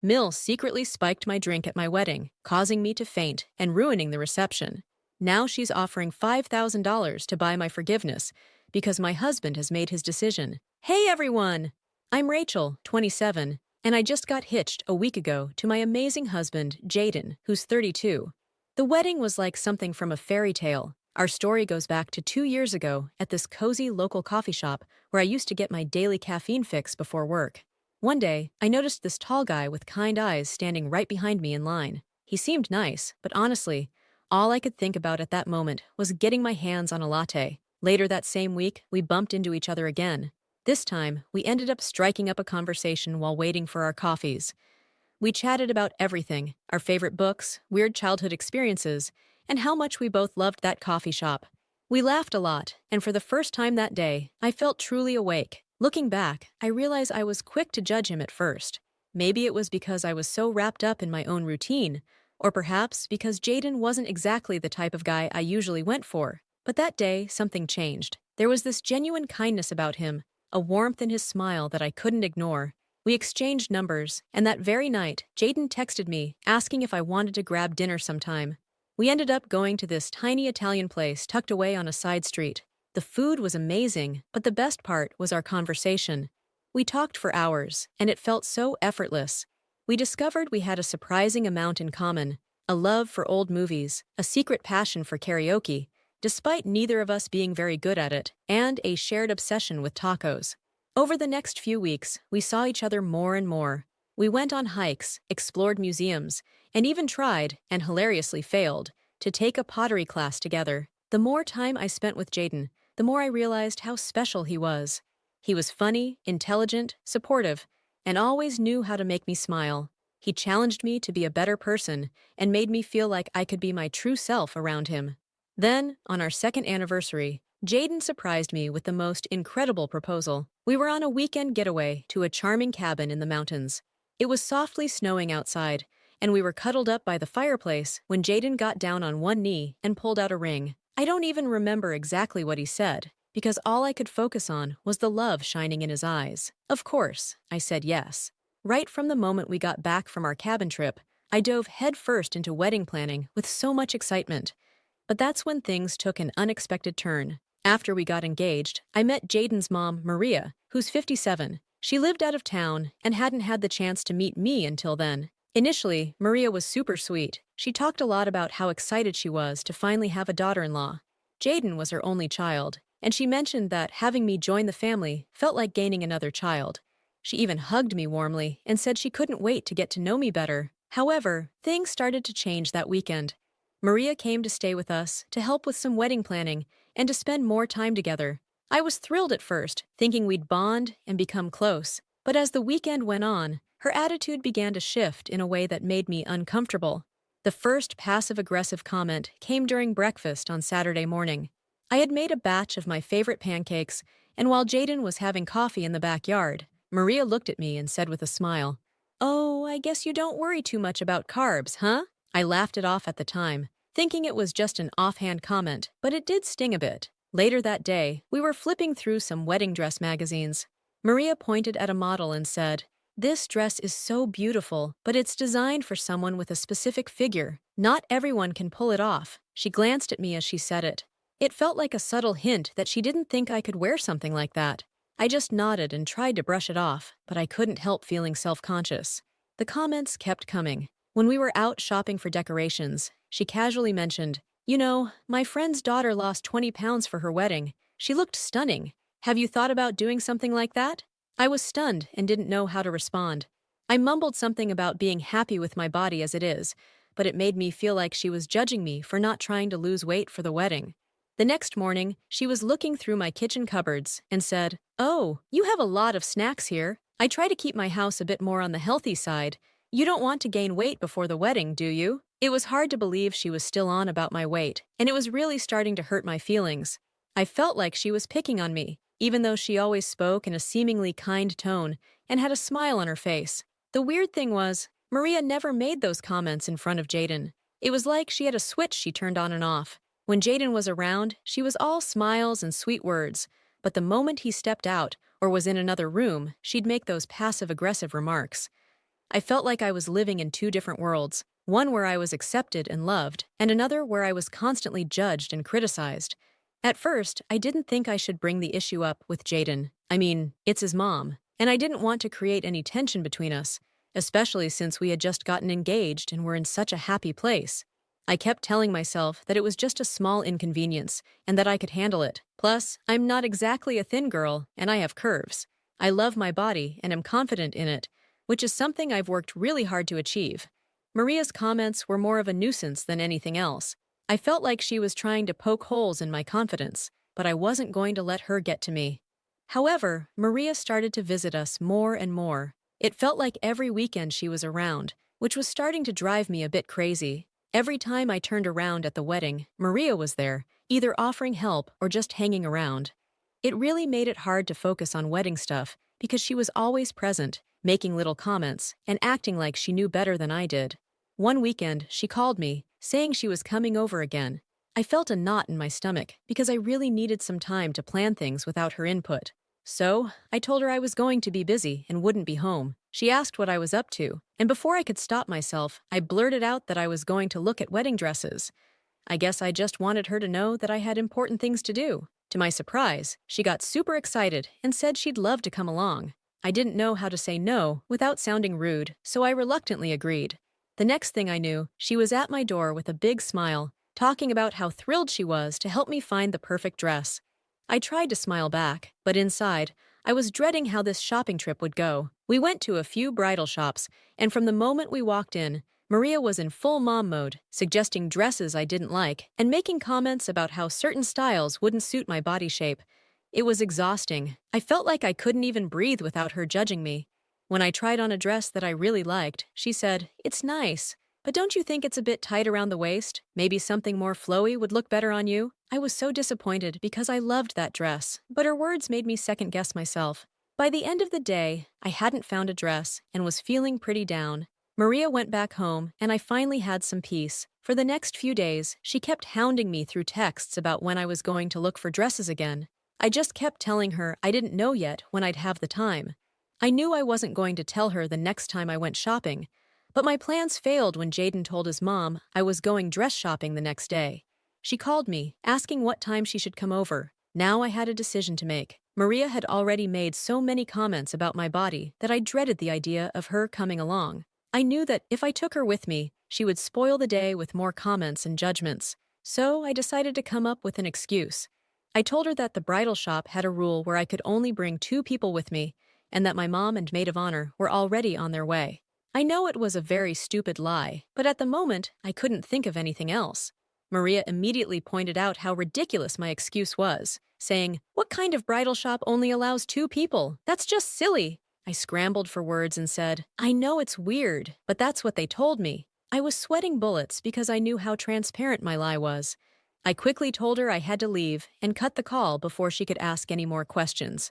Mill secretly spiked my drink at my wedding, causing me to faint and ruining the reception. Now she's offering $5,000 to buy my forgiveness because my husband has made his decision. Hey everyone! I'm Rachel, 27, and I just got hitched a week ago to my amazing husband, Jaden, who's 32. The wedding was like something from a fairy tale. Our story goes back to 2 years ago at this cozy local coffee shop where I used to get my daily caffeine fix before work. One day, I noticed this tall guy with kind eyes standing right behind me in line. He seemed nice, but honestly, all I could think about at that moment was getting my hands on a latte. Later that same week, we bumped into each other again. This time, we ended up striking up a conversation while waiting for our coffees. We chatted about everything, our favorite books, weird childhood experiences, and how much we both loved that coffee shop. We laughed a lot, and for the first time that day, I felt truly awake. Looking back, I realize I was quick to judge him at first. Maybe it was because I was so wrapped up in my own routine, or perhaps because Jaden wasn't exactly the type of guy I usually went for. But that day, something changed. There was this genuine kindness about him, a warmth in his smile that I couldn't ignore. We exchanged numbers, and that very night, Jaden texted me, asking if I wanted to grab dinner sometime. We ended up going to this tiny Italian place tucked away on a side street. The food was amazing, but the best part was our conversation. We talked for hours, and it felt so effortless. We discovered we had a surprising amount in common, a love for old movies, a secret passion for karaoke, despite neither of us being very good at it, and a shared obsession with tacos. Over the next few weeks, we saw each other more and more. We went on hikes, explored museums, and even tried, and hilariously failed, to take a pottery class together. The more time I spent with Jaden, the more I realized how special he was. He was funny, intelligent, supportive, and always knew how to make me smile. He challenged me to be a better person and made me feel like I could be my true self around him. Then, on our second anniversary, Jaden surprised me with the most incredible proposal. We were on a weekend getaway to a charming cabin in the mountains. It was softly snowing outside, and we were cuddled up by the fireplace when Jaden got down on one knee and pulled out a ring. I don't even remember exactly what he said, because all I could focus on was the love shining in his eyes. Of course, I said yes. Right from the moment we got back from our cabin trip, I dove headfirst into wedding planning with so much excitement. But that's when things took an unexpected turn. After we got engaged, I met Jaden's mom, Maria, who's 57. She lived out of town and hadn't had the chance to meet me until then. Initially, Maria was super sweet. She talked a lot about how excited she was to finally have a daughter-in-law. Jaden was her only child, and she mentioned that having me join the family felt like gaining another child. She even hugged me warmly and said she couldn't wait to get to know me better. However, things started to change that weekend. Maria came to stay with us, to help with some wedding planning, and to spend more time together. I was thrilled at first, thinking we'd bond and become close. But as the weekend went on, her attitude began to shift in a way that made me uncomfortable. The first passive-aggressive comment came during breakfast on Saturday morning. I had made a batch of my favorite pancakes, and while Jaden was having coffee in the backyard, Maria looked at me and said with a smile, "Oh, I guess you don't worry too much about carbs, huh?" I laughed it off at the time, thinking it was just an offhand comment, but it did sting a bit. Later that day, we were flipping through some wedding dress magazines. Maria pointed at a model and said, "This dress is so beautiful, but it's designed for someone with a specific figure. Not everyone can pull it off." She glanced at me as she said it. It felt like a subtle hint that she didn't think I could wear something like that. I just nodded and tried to brush it off, but I couldn't help feeling self-conscious. The comments kept coming. When we were out shopping for decorations, she casually mentioned, "You know, my friend's daughter lost 20 pounds for her wedding. She looked stunning. Have you thought about doing something like that?" I was stunned and didn't know how to respond. I mumbled something about being happy with my body as it is, but it made me feel like she was judging me for not trying to lose weight for the wedding. The next morning, she was looking through my kitchen cupboards and said, "Oh, you have a lot of snacks here. I try to keep my house a bit more on the healthy side. You don't want to gain weight before the wedding, do you?" It was hard to believe she was still on about my weight, and it was really starting to hurt my feelings. I felt like she was picking on me, even though she always spoke in a seemingly kind tone and had a smile on her face. The weird thing was, Maria never made those comments in front of Jaden. It was like she had a switch she turned on and off. When Jaden was around, she was all smiles and sweet words, but the moment he stepped out or was in another room, she'd make those passive-aggressive remarks. I felt like I was living in two different worlds, one where I was accepted and loved, and another where I was constantly judged and criticized. At first, I didn't think I should bring the issue up with Jaden. I mean, it's his mom, and I didn't want to create any tension between us, especially since we had just gotten engaged and were in such a happy place. I kept telling myself that it was just a small inconvenience and that I could handle it. Plus, I'm not exactly a thin girl, and I have curves. I love my body and am confident in it, which is something I've worked really hard to achieve. Maria's comments were more of a nuisance than anything else. I felt like she was trying to poke holes in my confidence, but I wasn't going to let her get to me. However, Maria started to visit us more and more. It felt like every weekend she was around, which was starting to drive me a bit crazy. Every time I turned around at the wedding, Maria was there, either offering help or just hanging around. It really made it hard to focus on wedding stuff because she was always present, making little comments and acting like she knew better than I did. One weekend, she called me, saying she was coming over again. I felt a knot in my stomach because I really needed some time to plan things without her input. So, I told her I was going to be busy and wouldn't be home. She asked what I was up to, and before I could stop myself, I blurted out that I was going to look at wedding dresses. I guess I just wanted her to know that I had important things to do. To my surprise, she got super excited and said she'd love to come along. I didn't know how to say no without sounding rude, so I reluctantly agreed. The next thing I knew, she was at my door with a big smile, talking about how thrilled she was to help me find the perfect dress. I tried to smile back, but inside, I was dreading how this shopping trip would go. We went to a few bridal shops, and from the moment we walked in, Maria was in full mom mode, suggesting dresses I didn't like and making comments about how certain styles wouldn't suit my body shape. It was exhausting. I felt like I couldn't even breathe without her judging me. When I tried on a dress that I really liked, she said, "It's nice, but don't you think it's a bit tight around the waist? Maybe something more flowy would look better on you?" I was so disappointed because I loved that dress, but her words made me second-guess myself. By the end of the day, I hadn't found a dress and was feeling pretty down. Maria went back home, and I finally had some peace. For the next few days, she kept hounding me through texts about when I was going to look for dresses again. I just kept telling her I didn't know yet when I'd have the time. I knew I wasn't going to tell her the next time I went shopping, but my plans failed when Jaden told his mom I was going dress shopping the next day. She called me, asking what time she should come over. Now I had a decision to make. Maria had already made so many comments about my body that I dreaded the idea of her coming along. I knew that if I took her with me, she would spoil the day with more comments and judgments. So I decided to come up with an excuse. I told her that the bridal shop had a rule where I could only bring 2 people with me, and that my mom and maid of honor were already on their way. I know it was a very stupid lie, but at the moment, I couldn't think of anything else. Maria immediately pointed out how ridiculous my excuse was, saying, "What kind of bridal shop only allows 2 people? That's just silly." I scrambled for words and said, "I know it's weird, but that's what they told me." I was sweating bullets because I knew how transparent my lie was. I quickly told her I had to leave and cut the call before she could ask any more questions.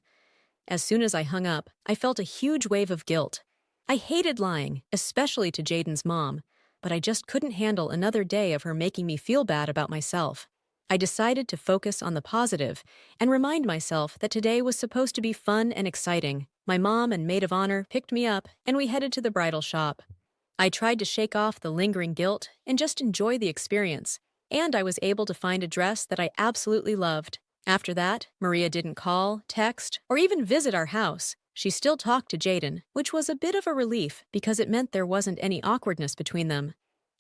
As soon as I hung up, I felt a huge wave of guilt. I hated lying, especially to Jaden's mom, but I just couldn't handle another day of her making me feel bad about myself. I decided to focus on the positive and remind myself that today was supposed to be fun and exciting. My mom and maid of honor picked me up, and we headed to the bridal shop. I tried to shake off the lingering guilt and just enjoy the experience, and I was able to find a dress that I absolutely loved. After that, Maria didn't call, text, or even visit our house. She still talked to Jaden, which was a bit of a relief because it meant there wasn't any awkwardness between them.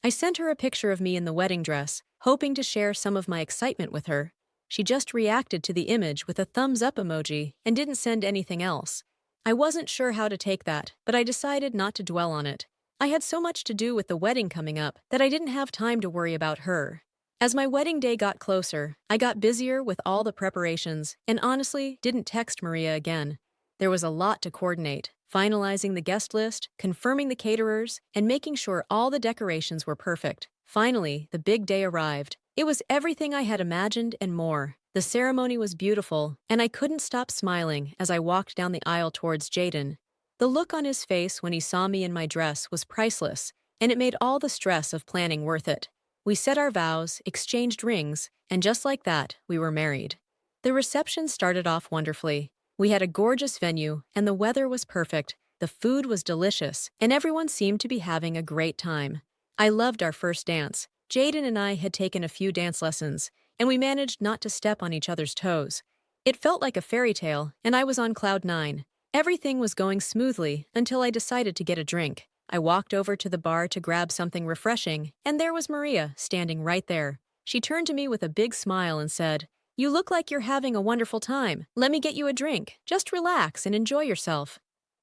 I sent her a picture of me in the wedding dress, hoping to share some of my excitement with her. She just reacted to the image with a thumbs up emoji and didn't send anything else. I wasn't sure how to take that, but I decided not to dwell on it. I had so much to do with the wedding coming up that I didn't have time to worry about her. As my wedding day got closer, I got busier with all the preparations and honestly didn't text Maria again. There was a lot to coordinate, finalizing the guest list, confirming the caterers, and making sure all the decorations were perfect. Finally, the big day arrived. It was everything I had imagined and more. The ceremony was beautiful, and I couldn't stop smiling as I walked down the aisle towards Jaden. The look on his face when he saw me in my dress was priceless, and it made all the stress of planning worth it. We said our vows, exchanged rings, and just like that, we were married. The reception started off wonderfully. We had a gorgeous venue, and the weather was perfect, The food was delicious, and everyone seemed to be having a great time. I loved our first dance. Jaden and I had taken a few dance lessons, and we managed not to step on each other's toes. It felt like a fairy tale, and I was on cloud nine. Everything was going smoothly until I decided to get a drink. I walked over to the bar to grab something refreshing, and there was Maria, standing right there. She turned to me with a big smile and said, "You look like you're having a wonderful time. Let me get you a drink. Just relax and enjoy yourself."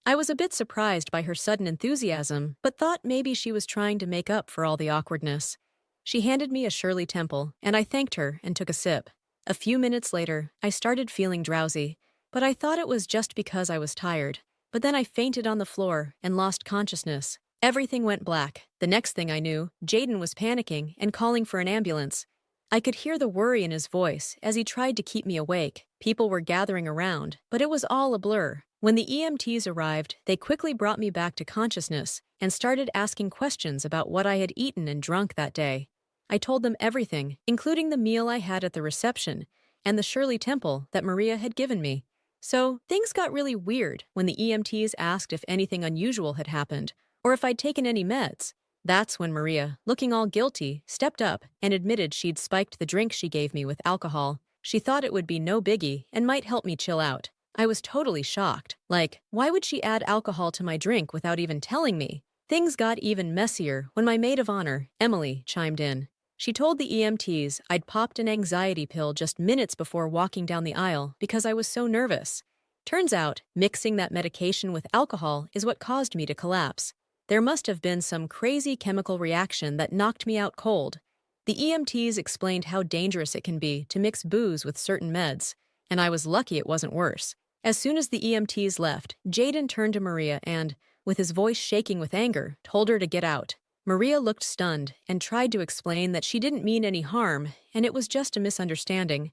I was a bit surprised by her sudden enthusiasm, but thought maybe she was trying to make up for all the awkwardness. She handed me a Shirley Temple, and I thanked her and took a sip. A few minutes later, I started feeling drowsy, but I thought it was just because I was tired. But then I fainted on the floor and lost consciousness. Everything went black. The next thing I knew, Jaden was panicking and calling for an ambulance. I could hear the worry in his voice as he tried to keep me awake. People were gathering around, but it was all a blur. When the EMTs arrived, they quickly brought me back to consciousness and started asking questions about what I had eaten and drunk that day. I told them everything, including the meal I had at the reception and the Shirley Temple that Maria had given me. So, things got really weird when the EMTs asked if anything unusual had happened or if I'd taken any meds. That's when Maria, looking all guilty, stepped up and admitted she'd spiked the drink she gave me with alcohol. She thought it would be no biggie and might help me chill out. I was totally shocked. Like, why would she add alcohol to my drink without even telling me? Things got even messier when my maid of honor, Emily, chimed in. She told the EMTs I'd popped an anxiety pill just minutes before walking down the aisle because I was so nervous. Turns out, mixing that medication with alcohol is what caused me to collapse. There must have been some crazy chemical reaction that knocked me out cold. The EMTs explained how dangerous it can be to mix booze with certain meds, and I was lucky it wasn't worse. As soon as the EMTs left, Jaden turned to Maria and, with his voice shaking with anger, told her to get out. Maria looked stunned and tried to explain that she didn't mean any harm and it was just a misunderstanding.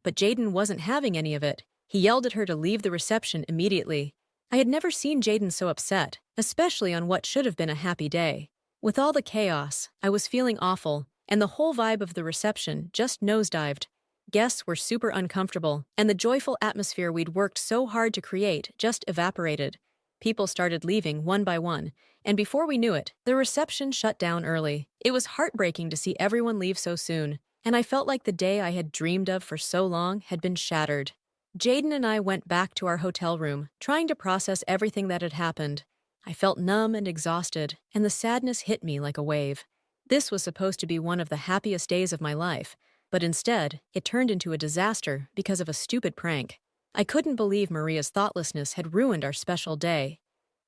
But Jaden wasn't having any of it. He yelled at her to leave the reception immediately. I had never seen Jaden so upset, especially on what should have been a happy day. With all the chaos, I was feeling awful, and the whole vibe of the reception just nosedived. Guests were super uncomfortable, and the joyful atmosphere we'd worked so hard to create just evaporated. People started leaving one by one, and before we knew it, the reception shut down early. It was heartbreaking to see everyone leave so soon, and I felt like the day I had dreamed of for so long had been shattered. Jaden and I went back to our hotel room, trying to process everything that had happened. I felt numb and exhausted, and the sadness hit me like a wave. This was supposed to be one of the happiest days of my life, but instead, it turned into a disaster because of a stupid prank. I couldn't believe Maria's thoughtlessness had ruined our special day.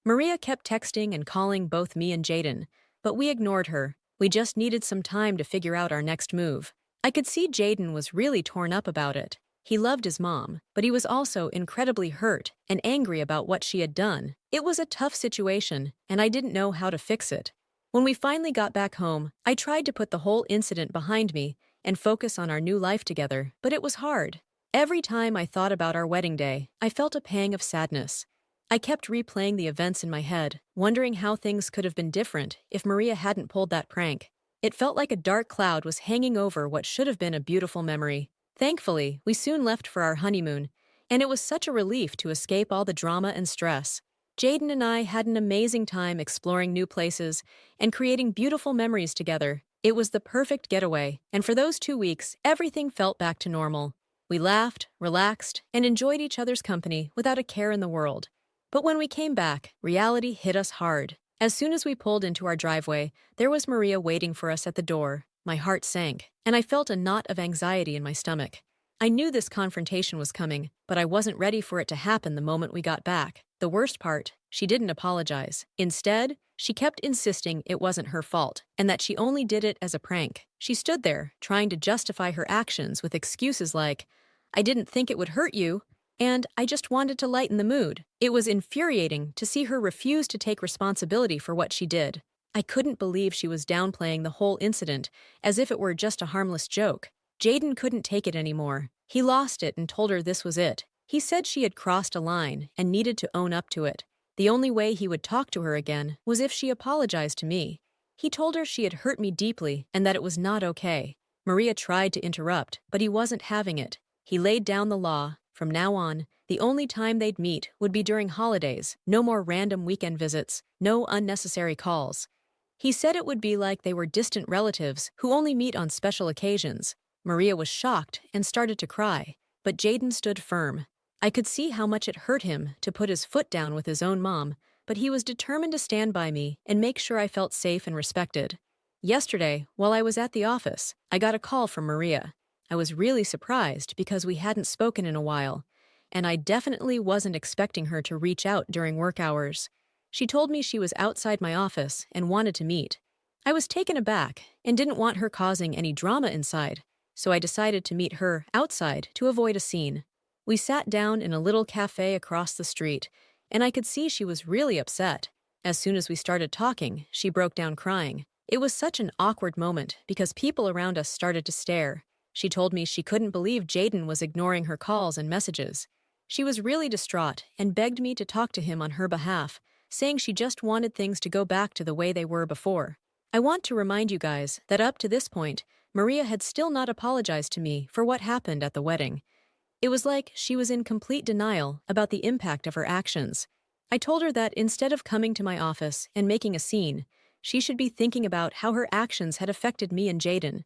Maria kept texting and calling both me and Jaden, but we ignored her. We just needed some time to figure out our next move. I could see Jaden was really torn up about it. He loved his mom, but he was also incredibly hurt and angry about what she had done. It was a tough situation, and I didn't know how to fix it. When we finally got back home, I tried to put the whole incident behind me and focus on our new life together, but it was hard. Every time I thought about our wedding day, I felt a pang of sadness. I kept replaying the events in my head, wondering how things could have been different if Maria hadn't pulled that prank. It felt like a dark cloud was hanging over what should have been a beautiful memory. Thankfully, we soon left for our honeymoon, and it was such a relief to escape all the drama and stress. Jaden and I had an amazing time exploring new places and creating beautiful memories together. It was the perfect getaway, and for those 2 weeks, everything felt back to normal. We laughed, relaxed, and enjoyed each other's company without a care in the world. But when we came back, reality hit us hard. As soon as we pulled into our driveway, there was Maria waiting for us at the door. My heart sank, and I felt a knot of anxiety in my stomach. I knew this confrontation was coming, but I wasn't ready for it to happen the moment we got back. The worst part, she didn't apologize. Instead, she kept insisting it wasn't her fault, and that she only did it as a prank. She stood there, trying to justify her actions with excuses like, "I didn't think it would hurt you," and "I just wanted to lighten the mood." It was infuriating to see her refuse to take responsibility for what she did. I couldn't believe she was downplaying the whole incident as if it were just a harmless joke. Jaden couldn't take it anymore. He lost it and told her this was it. He said she had crossed a line and needed to own up to it. The only way he would talk to her again was if she apologized to me. He told her she had hurt me deeply and that it was not okay. Maria tried to interrupt, but he wasn't having it. He laid down the law. From now on, The only time they'd meet would be during holidays, no more random weekend visits, no unnecessary calls. He said it would be like they were distant relatives who only meet on special occasions. Maria was shocked and started to cry, but Jaden stood firm. I could see how much it hurt him to put his foot down with his own mom, but he was determined to stand by me and make sure I felt safe and respected. Yesterday, while I was at the office, I got a call from Maria. I was really surprised because we hadn't spoken in a while, and I definitely wasn't expecting her to reach out during work hours. She told me she was outside my office and wanted to meet. I was taken aback and didn't want her causing any drama inside, so I decided to meet her outside to avoid a scene. We sat down in a little cafe across the street, and I could see she was really upset. As soon as we started talking, she broke down crying. It was such an awkward moment because people around us started to stare. She told me she couldn't believe Jaden was ignoring her calls and messages. She was really distraught and begged me to talk to him on her behalf, saying she just wanted things to go back to the way they were before. I want to remind you guys that up to this point, Maria had still not apologized to me for what happened at the wedding. It was like she was in complete denial about the impact of her actions. I told her that instead of coming to my office and making a scene, she should be thinking about how her actions had affected me and Jaden.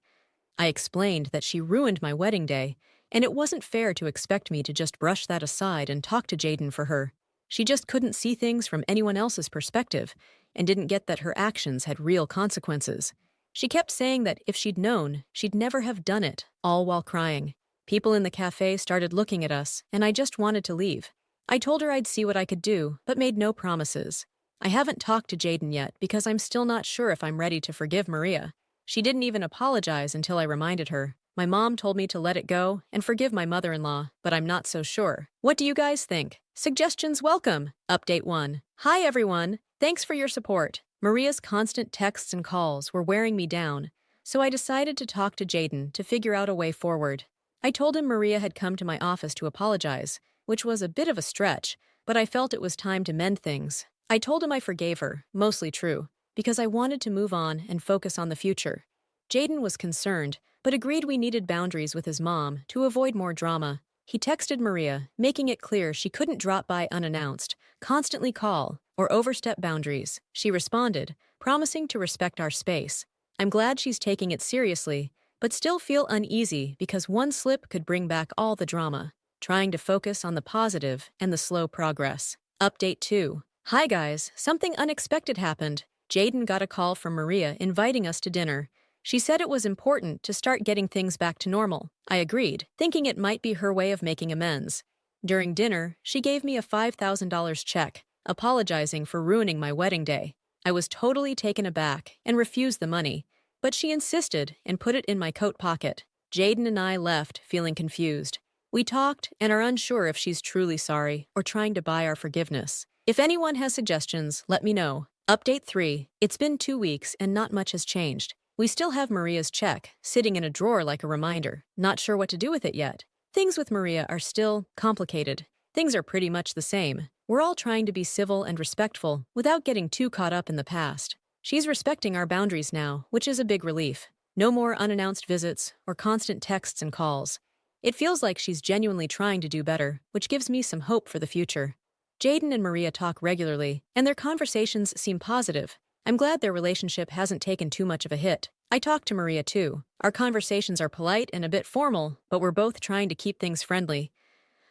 I explained that she ruined my wedding day, and it wasn't fair to expect me to just brush that aside and talk to Jaden for her. She just couldn't see things from anyone else's perspective and didn't get that her actions had real consequences. She kept saying that if she'd known, she'd never have done it, all while crying. People in the cafe started looking at us, and I just wanted to leave. I told her I'd see what I could do, but made no promises. I haven't talked to Jaden yet because I'm still not sure if I'm ready to forgive Maria. She didn't even apologize until I reminded her. My mom told me to let it go and forgive my mother-in-law, but I'm not so sure. What do you guys think? Suggestions welcome. Update 1. Hi everyone. Thanks for your support. Maria's constant texts and calls were wearing me down, so I decided to talk to Jaden to figure out a way forward. I told him Maria had come to my office to apologize, which was a bit of a stretch, but I felt it was time to mend things. I told him I forgave her, mostly true, because I wanted to move on and focus on the future. Jaden was concerned, but agreed we needed boundaries with his mom to avoid more drama. He texted Maria, making it clear she couldn't drop by unannounced, constantly call, or overstep boundaries. She responded, promising to respect our space. I'm glad she's taking it seriously, but still feel uneasy because one slip could bring back all the drama. Trying to focus on the positive and the slow progress. Update 2. Hi guys, something unexpected happened. Jaden got a call from Maria inviting us to dinner. She said it was important to start getting things back to normal. I agreed, thinking it might be her way of making amends. During dinner, she gave me a $5,000 check, apologizing for ruining my wedding day. I was totally taken aback and refused the money, but she insisted and put it in my coat pocket. Jaden and I left feeling confused. We talked and are unsure if she's truly sorry or trying to buy our forgiveness. If anyone has suggestions, let me know. Update 3. It's been 2 weeks and not much has changed. We still have Maria's check, sitting in a drawer like a reminder. Not sure what to do with it yet. Things with Maria are still complicated. Things are pretty much the same. We're all trying to be civil and respectful without getting too caught up in the past. She's respecting our boundaries now, which is a big relief. No more unannounced visits or constant texts and calls. It feels like she's genuinely trying to do better, which gives me some hope for the future. Jaden and Maria talk regularly, and their conversations seem positive. I'm glad their relationship hasn't taken too much of a hit. I talk to Maria too. Our conversations are polite and a bit formal, but we're both trying to keep things friendly.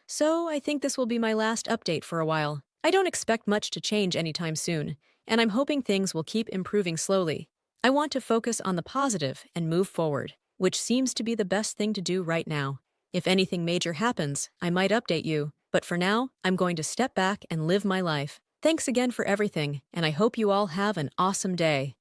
So I think this will be my last update for a while. I don't expect much to change anytime soon, and I'm hoping things will keep improving slowly. I want to focus on the positive and move forward, which seems to be the best thing to do right now. If anything major happens, I might update you, but for now, I'm going to step back and live my life. Thanks again for everything, and I hope you all have an awesome day.